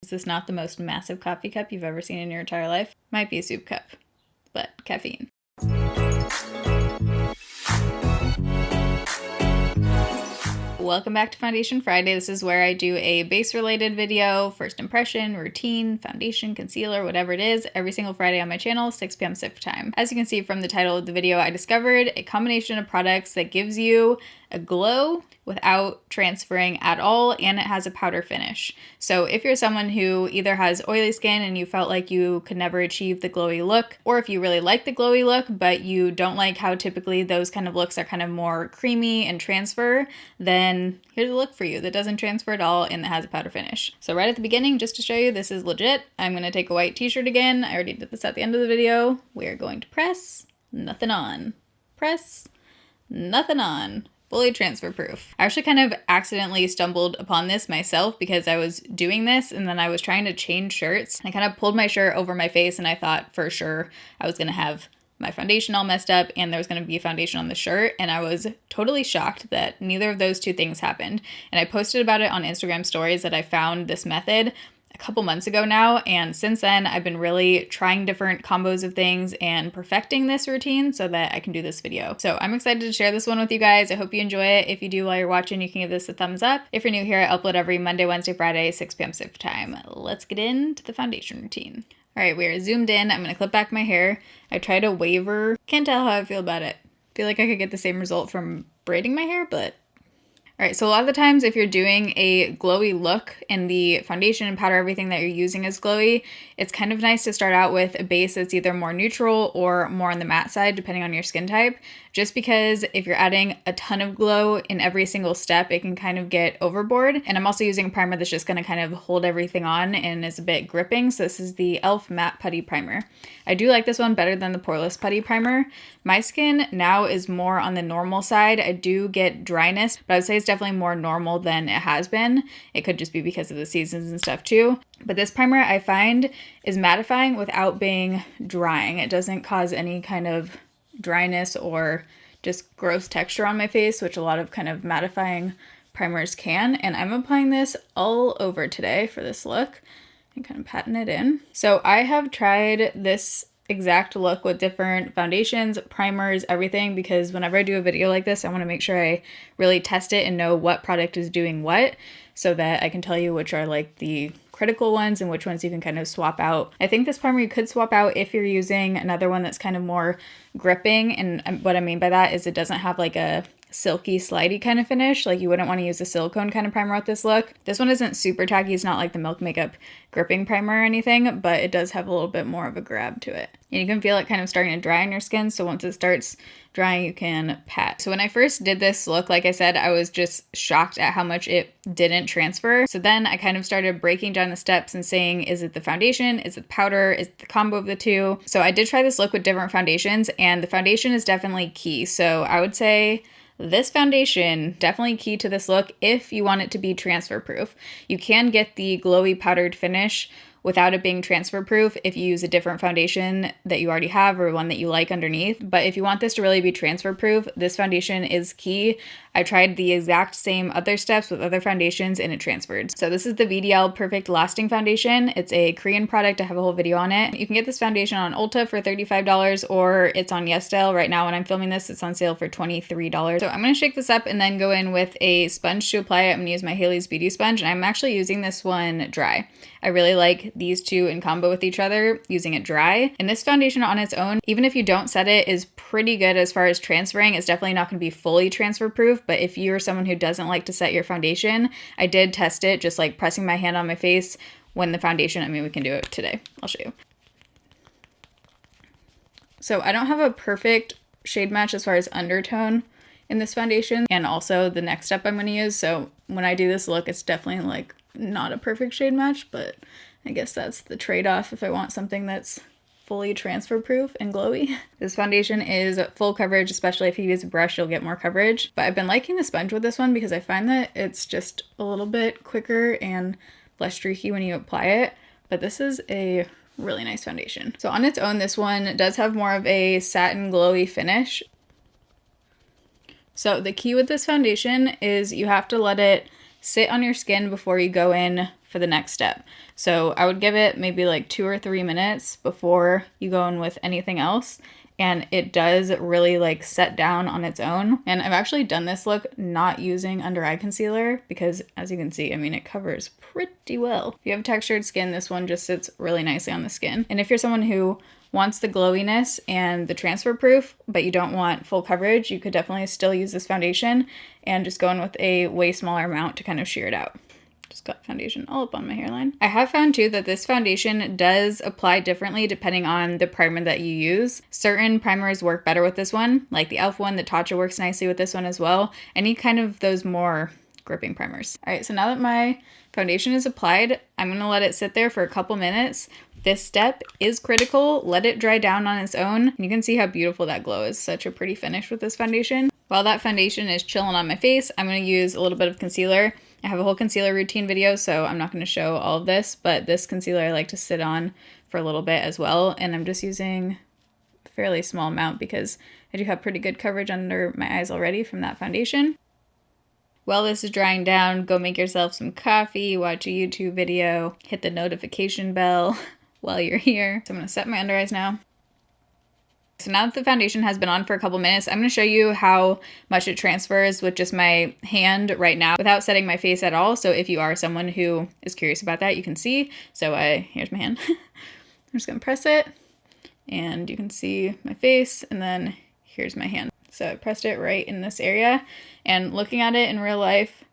Is this not the most massive coffee cup you've ever seen in your entire life? Might be a soup cup, but caffeine. Welcome back to Foundation Friday. This is where I do a base-related video, first impression, routine, foundation, concealer, whatever it is, every single Friday on my channel, 6 p.m. Pacific time. As you can see from the title of the video, I discovered a combination of products that gives you a glow without transferring at all, and it has a powder finish. So if you're someone who either has oily skin and you felt like you could never achieve the glowy look, or if you really like the glowy look but you don't like how typically those kind of looks are kind of more creamy and transfer, then here's a look for you that doesn't transfer at all and that has a powder finish. So right at the beginning, just to show you this is legit, I'm going to take a white t-shirt again. I already did this at the end of the video. We are going to press nothing on. Press nothing on. Fully transfer proof. I actually kind of accidentally stumbled upon this myself because I was doing this and then I was trying to change shirts. I kind of pulled my shirt over my face and I thought for sure I was going to have my foundation all messed up and there was going to be a foundation on the shirt, and I was totally shocked that neither of those two things happened. And I posted about it on Instagram stories that I found this method a couple months ago now, and since then I've been really trying different combos of things and perfecting this routine so that I can do this video. So I'm excited to share this one with you guys. I hope you enjoy it. If you do while you're watching, you can give this a thumbs up. If you're new here, I upload every Monday, Wednesday, Friday, 6 p.m. Pacific time. Let's get into the foundation routine. All right, we are zoomed in. I'm going to clip back my hair. I try to waver. Can't tell how I feel about it. Feel like I could get the same result from braiding my hair, but all right, so a lot of the times if you're doing a glowy look and the foundation and powder, everything that you're using is glowy, it's kind of nice to start out with a base that's either more neutral or more on the matte side, depending on your skin type, just because if you're adding a ton of glow in every single step, it can kind of get overboard. And I'm also using a primer that's just gonna kind of hold everything on and is a bit gripping. So this is the e.l.f. Matte Putty Primer. I do like this one better than the Poreless Putty Primer. My skin now is more on the normal side. I do get dryness, but I would say it's definitely more normal than it has been. It could just be because of the seasons and stuff too. But this primer I find is mattifying without being drying. It doesn't cause any kind of dryness or just gross texture on my face, which a lot of kind of mattifying primers can. And I'm applying this all over today for this look and kind of patting it in. So I have tried this exact look with different foundations, primers, everything, because whenever I do a video like this, I want to make sure I really test it and know what product is doing what so that I can tell you which are like the critical ones and which ones you can kind of swap out. I think this primer you could swap out if you're using another one that's kind of more gripping, and what I mean by that is it doesn't have like a silky slidey kind of finish. Like you wouldn't want to use a silicone kind of primer with this look. This one isn't super tacky. It's not like the Milk Makeup gripping primer or anything, but it does have a little bit more of a grab to it. And you can feel it kind of starting to dry on your skin. So once it starts drying, you can pat. So when I first did this look, like I said, I was just shocked at how much it didn't transfer. So then I kind of started breaking down the steps and saying, is it the foundation? Is it the powder? Is it the combo of the two? So I did try this look with different foundations, and the foundation is definitely key. So I would say this foundation, definitely key to this look if you want it to be transfer proof. You can get the glowy powdered finish without it being transfer proof if you use a different foundation that you already have or one that you like underneath. But if you want this to really be transfer proof, this foundation is key. I tried the exact same other steps with other foundations and it transferred. So this is the VDL Perfect Lasting Foundation. It's a Korean product. I have a whole video on it. You can get this foundation on Ulta for $35 or it's on YesStyle. Right now when I'm filming this, it's on sale for $23. So I'm going to shake this up and then go in with a sponge to apply it. I'm going to use my Haley's Beauty Sponge, and I'm actually using this one dry. I really like these two in combo with each other, using it dry. And this foundation on its own, even if you don't set it, is pretty good as far as transferring. It's definitely not going to be fully transfer proof, but if you're someone who doesn't like to set your foundation, I did test it just like pressing my hand on my face when the foundation, I mean, we can do it today. I'll show you. So I don't have a perfect shade match as far as undertone in this foundation, and also the next step I'm going to use. So when I do this look, it's definitely like not a perfect shade match, but I guess that's the trade-off if I want something that's fully transfer proof and glowy. This foundation is full coverage, especially if you use a brush, you'll get more coverage. But I've been liking the sponge with this one because I find that it's just a little bit quicker and less streaky when you apply it. But this is a really nice foundation. So on its own, this one does have more of a satin glowy finish. So the key with this foundation is you have to let it sit on your skin before you go in for the next step. So I would give it maybe like 2 or 3 minutes before you go in with anything else. And it does really like set down on its own. And I've actually done this look not using under eye concealer because, as you can see, I mean, it covers pretty well. If you have textured skin, this one just sits really nicely on the skin. And if you're someone who wants the glowiness and the transfer proof, but you don't want full coverage, you could definitely still use this foundation and just go in with a way smaller amount to kind of sheer it out. Just got foundation all up on my hairline. I have found too that this foundation does apply differently depending on the primer that you use. Certain primers work better with this one, like the e.l.f. one. The Tatcha works nicely with this one as well. Any kind of those more gripping primers. All right, so now that my foundation is applied, I'm gonna let it sit there for a couple minutes. This step is critical. Let it dry down on its own. You can see how beautiful that glow is. Such a pretty finish with this foundation. While that foundation is chilling on my face, I'm going to use a little bit of concealer. I have a whole concealer routine video, so I'm not going to show all of this, but this concealer I like to sit on for a little bit as well. And I'm just using a fairly small amount because I do have pretty good coverage under my eyes already from that foundation. While this is drying down, go make yourself some coffee, watch a YouTube video, hit the notification bell while you're here. So I'm going to set my under eyes now. So now that the foundation has been on for a couple minutes, I'm going to show you how much it transfers with just my hand right now without setting my face at all. So if you are someone who is curious about that, you can see. So here's my hand. I'm just going to press it and you can see my face, and then here's my hand. So I pressed it right in this area, and looking at it in real life,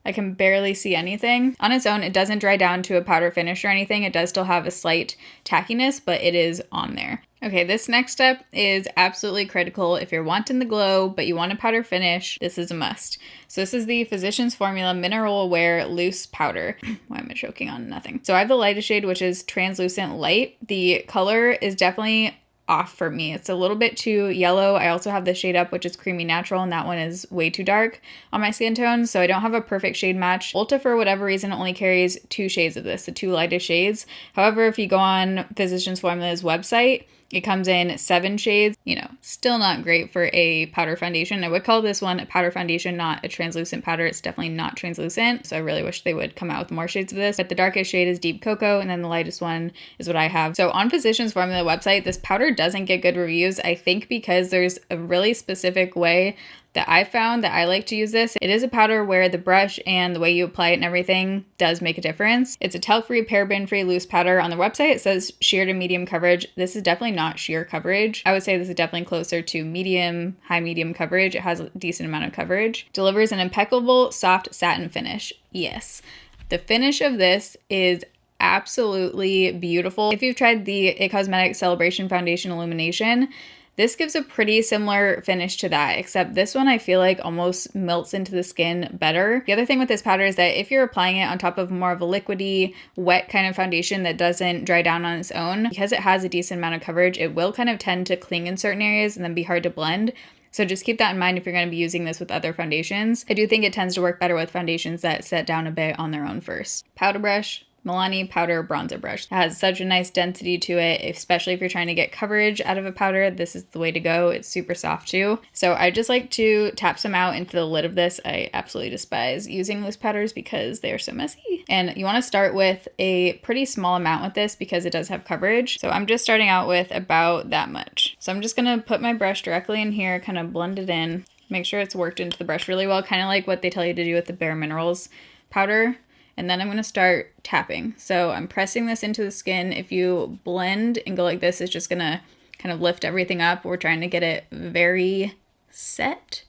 I can barely see anything. On its own, it doesn't dry down to a powder finish or anything. It does still have a slight tackiness, but it is on there. Okay, this next step is absolutely critical. If you're wanting the glow, but you want a powder finish, this is a must. So this is the Physicians Formula Mineral Wear Loose Powder. Why am I choking on nothing? So I have the lightest shade, which is Translucent Light. The color is definitely off for me. It's a little bit too yellow. I also have the shade up, which is Creamy Natural, and that one is way too dark on my skin tone, so I don't have a perfect shade match. Ulta, for whatever reason, only carries 2 shades of this, the 2 lightest shades. However, if you go on Physicians Formula's website, it comes in 7 shades. You know, still not great for a powder foundation. I would call this one a powder foundation, not a translucent powder. It's definitely not translucent, so I really wish they would come out with more shades of this. But the darkest shade is Deep Cocoa, and then the lightest one is what I have. So on Physicians Formula website, this powder doesn't get good reviews, I think because there's a really specific way that I found that I like to use this. It is a powder where the brush and the way you apply it and everything does make a difference. It's a talc-free, paraben-free loose powder. On the website, it says sheer to medium coverage. This is definitely not sheer coverage. I would say this is definitely closer to medium, high medium coverage. It has a decent amount of coverage. Delivers an impeccable, soft satin finish. Yes. The finish of this is absolutely beautiful. If you've tried the IT Cosmetics Celebration Foundation Illumination, this gives a pretty similar finish to that, except this one I feel like almost melts into the skin better. The other thing with this powder is that if you're applying it on top of more of a liquidy, wet kind of foundation that doesn't dry down on its own, because it has a decent amount of coverage, it will kind of tend to cling in certain areas and then be hard to blend. So just keep that in mind if you're going to be using this with other foundations. I do think it tends to work better with foundations that set down a bit on their own first. Powder brush. Milani powder bronzer brush. It has such a nice density to it, especially if you're trying to get coverage out of a powder. This is the way to go. It's super soft too. So I just like to tap some out into the lid of this. I absolutely despise using loose powders because they are so messy. And you want to start with a pretty small amount with this because it does have coverage. So I'm just starting out with about that much. So I'm just going to put my brush directly in here, kind of blend it in, make sure it's worked into the brush really well, kind of like what they tell you to do with the Bare Minerals powder. And then I'm going to start tapping. So I'm pressing this into the skin. If you blend and go like this, it's just going to kind of lift everything up. We're trying to get it very set.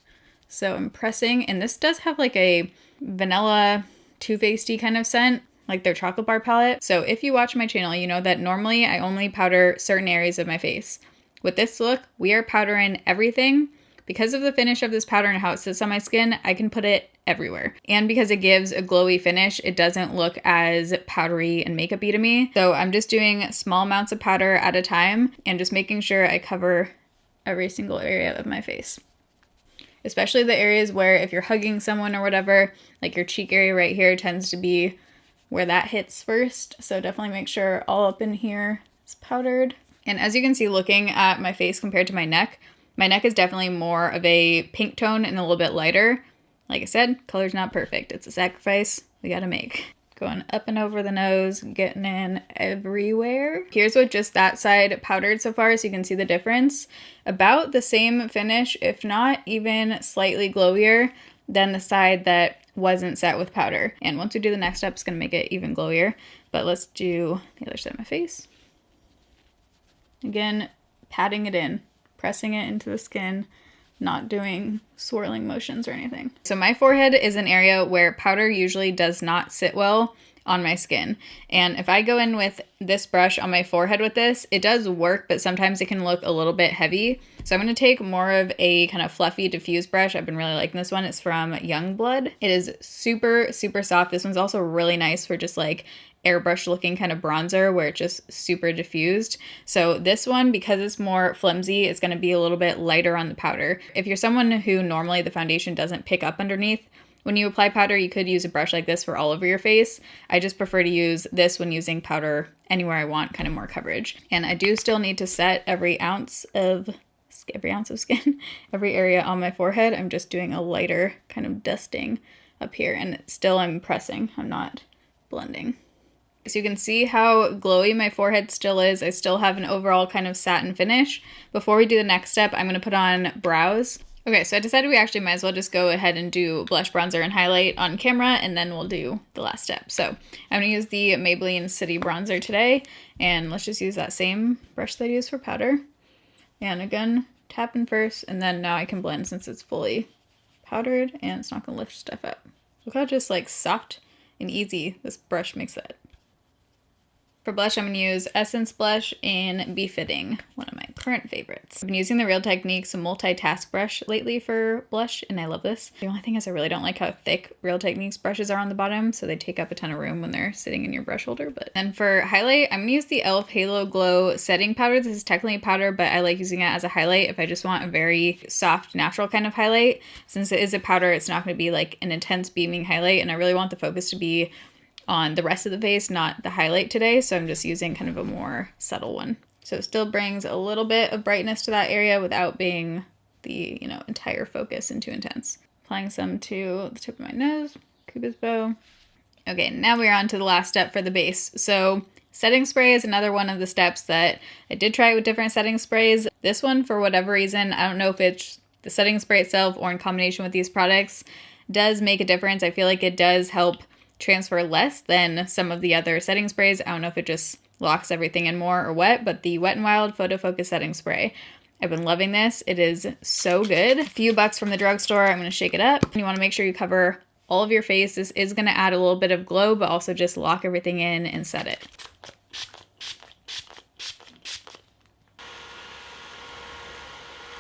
So I'm pressing, and this does have like a vanilla Too Faced-y kind of scent, like their chocolate bar palette. So if you watch my channel, you know that normally I only powder certain areas of my face. With this look, we are powdering everything. Because of the finish of this powder and how it sits on my skin, I can put it everywhere. And because it gives a glowy finish, it doesn't look as powdery and makeup-y to me. So I'm just doing small amounts of powder at a time and just making sure I cover every single area of my face. Especially the areas where if you're hugging someone or whatever, like your cheek area right here tends to be where that hits first. So definitely make sure all up in here is powdered. And as you can see, looking at my face compared to my neck is definitely more of a pink tone and a little bit lighter. Like I said, color's not perfect. It's a sacrifice we gotta make. Going up and over the nose, getting in everywhere. Here's what just that side powdered so far, so you can see the difference. About the same finish, if not even slightly glowier than the side that wasn't set with powder. And once we do the next step, it's gonna make it even glowier. But let's do the other side of my face. Again, patting it in, pressing it into the skin, not doing swirling motions or anything. So my forehead is an area where powder usually does not sit well on my skin. And if I go in with this brush on my forehead with this, it does work, but sometimes it can look a little bit heavy. So I'm going to take more of a kind of fluffy diffuse brush. I've been really liking this one. It's from Youngblood. It is super, super soft. This one's also really nice for just like airbrush looking kind of bronzer where it's just super diffused. So this one, because it's more flimsy, it's going to be a little bit lighter on the powder. If you're someone who normally the foundation doesn't pick up underneath when you apply powder, you could use a brush like this for all over your face. I just prefer to use this when using powder anywhere I want kind of more coverage. And I do still need to set every ounce of skin, every area on my forehead. I'm just doing a lighter kind of dusting up here, and still I'm pressing, I'm not blending. So you can see how glowy my forehead still is. I still have an overall kind of satin finish. Before we do the next step, I'm going to put on brows. Okay, so I decided we actually might as well just go ahead and do blush, bronzer, and highlight on camera, and then we'll do the last step. So I'm going to use the Maybelline City Bronzer today, and let's just use that same brush that I used for powder. And again, tapping first, and then now I can blend since it's fully powdered, and it's not going to lift stuff up. Look how just like soft and easy this brush makes it. For blush, I'm going to use Essence Blush in Befitting, one of my current favorites. I've been using the Real Techniques multitask brush lately for blush, and I love this. The only thing is I really don't like how thick Real Techniques brushes are on the bottom, so they take up a ton of room when they're sitting in your brush holder. But then for highlight, I'm going to use the e.l.f. Halo Glow Setting Powder. This is technically powder, but I like using it as a highlight if I just want a very soft, natural kind of highlight. Since it is a powder, it's not going to be like an intense beaming highlight, and I really want the focus to be on the rest of the face, not the highlight today, so I'm just using kind of a more subtle one. So it still brings a little bit of brightness to that area without being the, entire focus and too intense. Applying some to the tip of my nose, Cupid's bow. Okay, now we're on to the last step for the base. So setting spray is another one of the steps that I did try with different setting sprays. This one, for whatever reason, I don't know if it's the setting spray itself or in combination with these products, does make a difference. I feel like it does help transfer less than some of the other setting sprays. I don't know if it just locks everything in more or what, but the Wet n Wild Photo Focus Setting Spray. I've been loving this. It is so good. A few bucks from the drugstore. I'm going to shake it up. You want to make sure you cover all of your face. This is going to add a little bit of glow, but also just lock everything in and set it.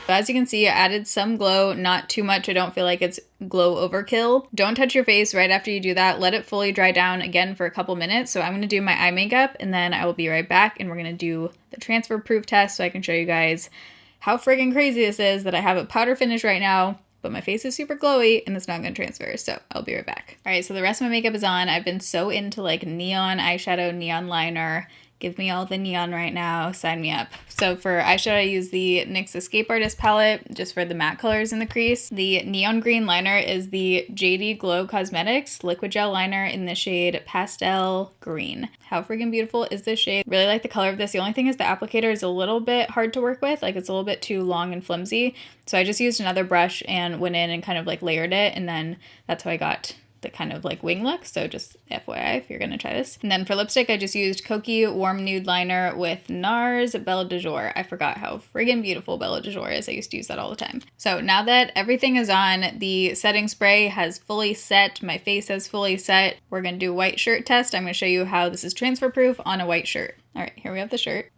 But as you can see, I added some glow, not too much. I don't feel like it's glow overkill. Don't touch your face right after you do that. Let it fully dry down again for a couple minutes. So I'm going to do my eye makeup, and then I will be right back, and we're going to do the transfer proof test so I can show you guys how friggin' crazy this is that I have a powder finish right now, but my face is super glowy and it's not going to transfer. So I'll be right back. All right, so the rest of my makeup is on. I've been so into like neon eyeshadow, neon liner. Give me all the neon right now. Sign me up. So for eyeshadow, I use the NYX Escape Artist palette just for the matte colors in the crease. The neon green liner is the JD Glow Cosmetics liquid gel liner in the shade Pastel Green. How freaking beautiful is this shade? Really like the color of this. The only thing is the applicator is a little bit hard to work with. Like it's a little bit too long and flimsy. So I just used another brush and went in and kind of like layered it. And then that's how I got the kind of like wing look. So just FYI if you're gonna try this. And then for lipstick, I just used Kokie Warm Nude Liner with NARS Belle de Jour. I forgot how friggin' beautiful Belle de Jour is. I used to use that all the time. So now that everything is on, the setting spray has fully set, my face has fully set, we're gonna do a white shirt test. I'm gonna show you how this is transfer proof on a white shirt. All right, here we have the shirt.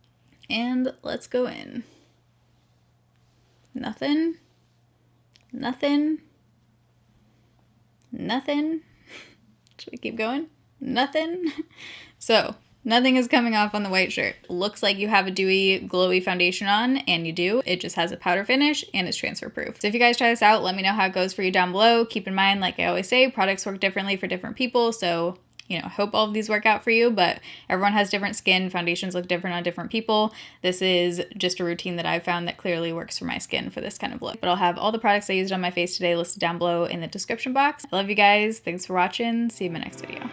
And let's go in. Nothing. Nothing. Nothing. Should we keep going? Nothing. So nothing is coming off on the white shirt. Looks like you have a dewy, glowy foundation on, and you do. It just has a powder finish and it's transfer proof. So if you guys try this out, let me know how it goes for you down below. Keep in mind, like I always say, products work differently for different people. So I hope all of these work out for you, but everyone has different skin. Foundations look different on different people. This is just a routine that I've found that clearly works for my skin for this kind of look. But I'll have all the products I used on my face today listed down below in the description box. I love you guys. Thanks for watching. See you in my next video.